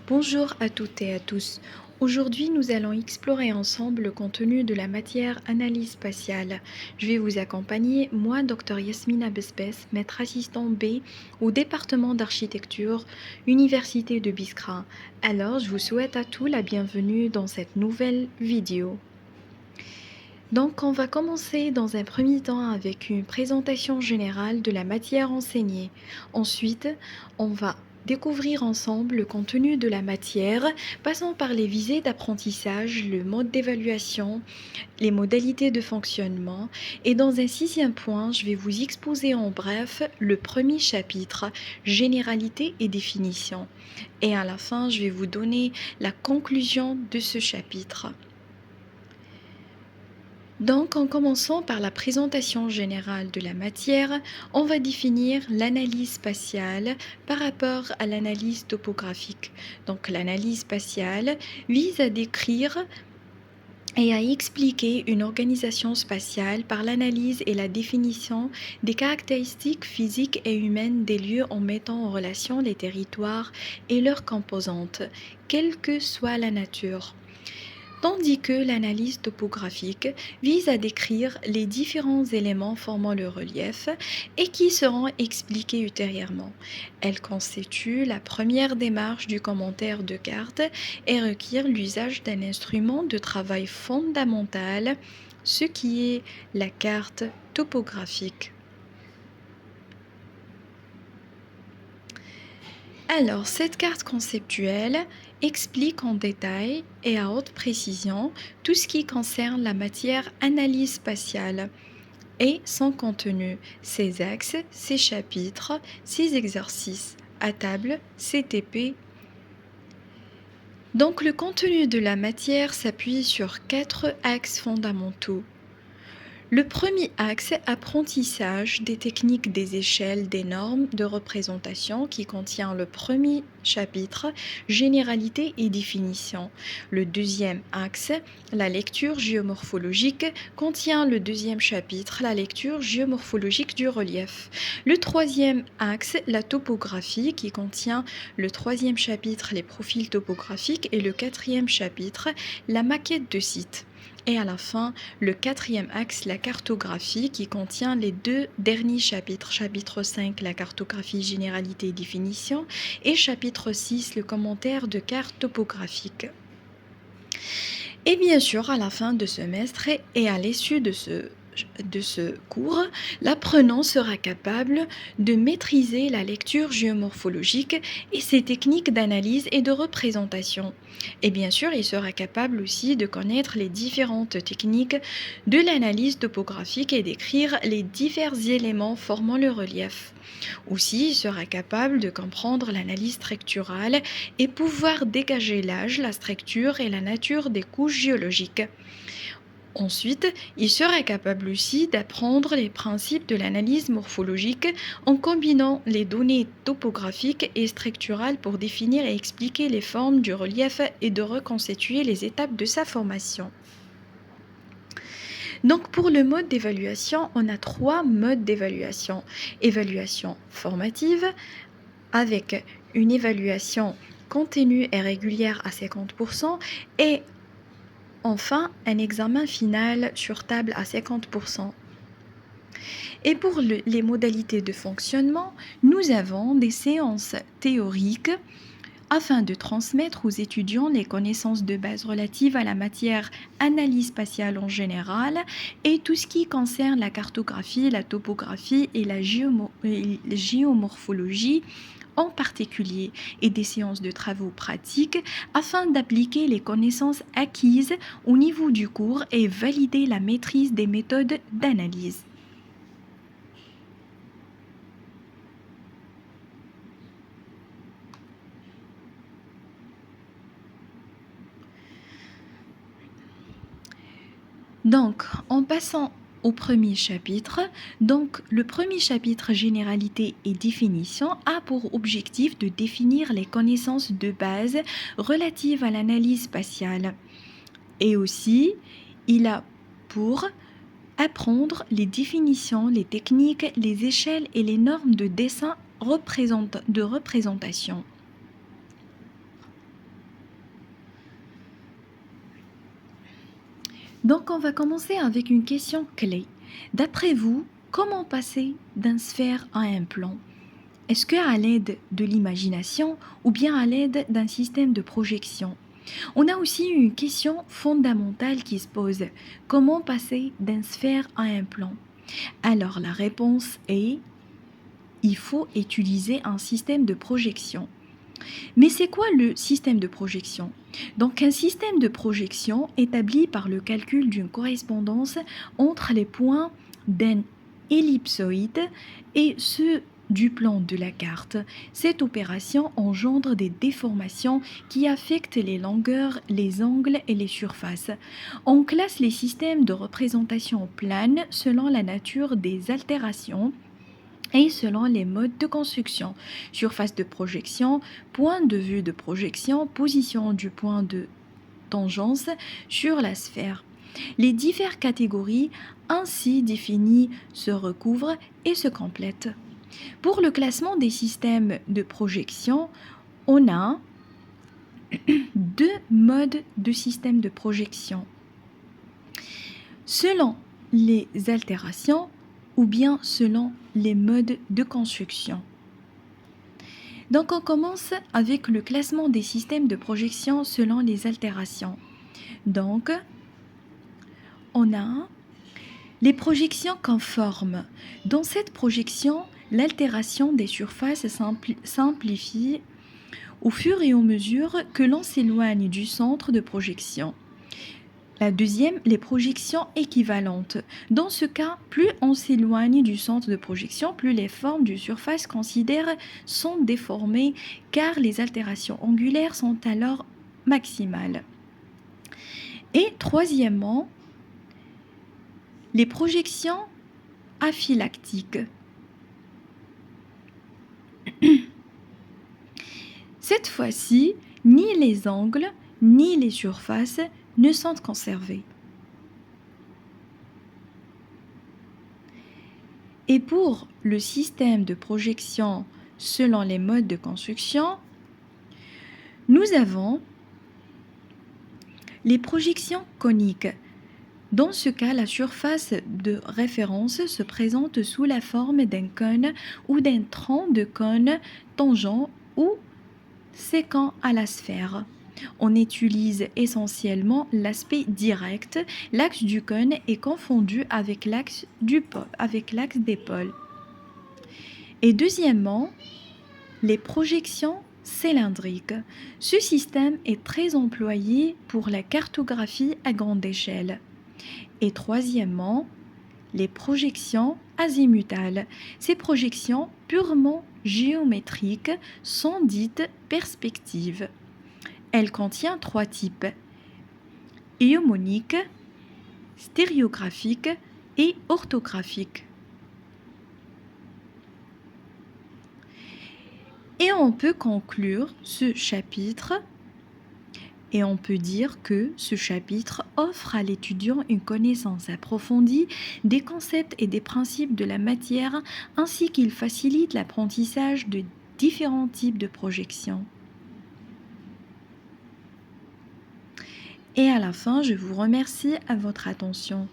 Bonjour à toutes et à tous. Aujourd'hui, nous allons explorer ensemble le contenu de la matière analyse spatiale. Je vais vous accompagner, moi, Dr Yasmina Bespes, maître assistant B au département d'architecture, Université de Biskra. Alors, je vous souhaite à tous la bienvenue dans cette nouvelle vidéo. Donc, on va commencer dans un premier temps avec une présentation générale de la matière enseignée. Ensuite, on va découvrir ensemble le contenu de la matière, passant par les visées d'apprentissage, le mode d'évaluation, les modalités de fonctionnement. Et dans un sixième point, je vais vous exposer en bref le premier chapitre, généralité et définition. Et à la fin, je vais vous donner la conclusion de ce chapitre. Donc, en commençant par la présentation générale de la matière, on va définir l'analyse spatiale par rapport à l'analyse topographique. Donc, l'analyse spatiale vise à décrire et à expliquer une organisation spatiale par l'analyse et la définition des caractéristiques physiques et humaines des lieux en mettant en relation les territoires et leurs composantes, quelle que soit la nature. Tandis que l'analyse topographique vise à décrire les différents éléments formant le relief et qui seront expliqués ultérieurement. Elle constitue la première démarche du commentaire de carte et requiert l'usage d'un instrument de travail fondamental, ce qui est la carte topographique. Alors, cette carte conceptuelle explique en détail et à haute précision tout ce qui concerne la matière analyse spatiale et son contenu, ses axes, ses chapitres, ses exercices à table, ses TP. Donc, le contenu de la matière s'appuie sur 4 axes fondamentaux. Le premier axe, apprentissage des techniques des échelles des normes de représentation qui contient le premier chapitre, généralité et définition. Le deuxième axe, la lecture géomorphologique, contient le deuxième chapitre, la lecture géomorphologique du relief. Le troisième axe, la topographie, qui contient le troisième chapitre, les profils topographiques, et le quatrième chapitre, la maquette de site. Et à la fin, le quatrième axe, la cartographie, qui contient les 2 derniers chapitres. Chapitre 5, la cartographie, généralité et définition. Et chapitre 6, le commentaire de carte topographique. Et bien sûr, à la fin de semestre et à l'issue de ce cours, l'apprenant sera capable de maîtriser la lecture géomorphologique et ses techniques d'analyse et de représentation. Et bien sûr, il sera capable aussi de connaître les différentes techniques de l'analyse topographique et d'écrire les divers éléments formant le relief. Aussi, il sera capable de comprendre l'analyse structurale et pouvoir dégager l'âge, la structure et la nature des couches géologiques. Ensuite, il sera capable aussi d'apprendre les principes de l'analyse morphologique en combinant les données topographiques et structurales pour définir et expliquer les formes du relief et de reconstituer les étapes de sa formation. Donc pour le mode d'évaluation, on a 3 modes d'évaluation. Évaluation formative avec une évaluation continue et régulière à 50% et enfin, un examen final sur table à 50%. Et pour les modalités de fonctionnement, nous avons des séances théoriques afin de transmettre aux étudiants les connaissances de base relatives à la matière analyse spatiale en général et tout ce qui concerne la cartographie, la topographie et la géomorphologie en particulier, et des séances de travaux pratiques afin d'appliquer les connaissances acquises au niveau du cours et valider la maîtrise des méthodes d'analyse. Donc, en passant au premier chapitre, le premier chapitre généralité et définition a pour objectif de définir les connaissances de base relatives à l'analyse spatiale. Et aussi, il a pour apprendre les définitions, les techniques, les échelles et les normes de dessin de représentation. Donc, on va commencer avec une question clé. D'après vous, comment passer d'un sphère à un plan? Est-ce qu'à l'aide de l'imagination ou bien à l'aide d'un système de projection? On a aussi une question fondamentale qui se pose. Comment passer d'un sphère à un plan? Alors, la réponse est, il faut utiliser un système de projection. Mais c'est quoi le système de projection? Donc un système de projection établi par le calcul d'une correspondance entre les points d'un ellipsoïde et ceux du plan de la carte. Cette opération engendre des déformations qui affectent les longueurs, les angles et les surfaces. On classe les systèmes de représentation plane selon la nature des altérations et selon les modes de construction: surface de projection, point de vue de projection, position du point de tangence sur la sphère. Les diverses catégories ainsi définies se recouvrent et se complètent. Pour le classement des systèmes de projection, on a deux modes de système de projection, selon les altérations ou bien selon les modes de construction. Donc on commence avec le classement des systèmes de projection selon les altérations. Donc on a les projections conformes. Dans cette projection, l'altération des surfaces s'amplifie au fur et à mesure que l'on s'éloigne du centre de projection. La deuxième, les projections équivalentes. Dans ce cas, plus on s'éloigne du centre de projection, plus les formes du surface considérées sont déformées car les altérations angulaires sont alors maximales. Et troisièmement, les projections aphylactiques. Cette fois-ci, ni les angles ni les surfaces ne sont conservés. Et pour le système de projection selon les modes de construction, nous avons les projections coniques. Dans ce cas, la surface de référence se présente sous la forme d'un cône ou d'un tronc de cône tangent ou séquent à la sphère. On utilise essentiellement l'aspect direct. L'axe du cône est confondu avec l'axe des pôles. Et deuxièmement, les projections cylindriques. Ce système est très employé pour la cartographie à grande échelle. Et troisièmement, les projections azimutales. Ces projections purement géométriques sont dites perspectives. Elle contient trois types: hémonique, stéréographique et orthographique. Et on peut conclure ce chapitre et on peut dire que ce chapitre offre à l'étudiant une connaissance approfondie des concepts et des principes de la matière, ainsi qu'il facilite l'apprentissage de différents types de projections. Et à la fin, je vous remercie à votre attention.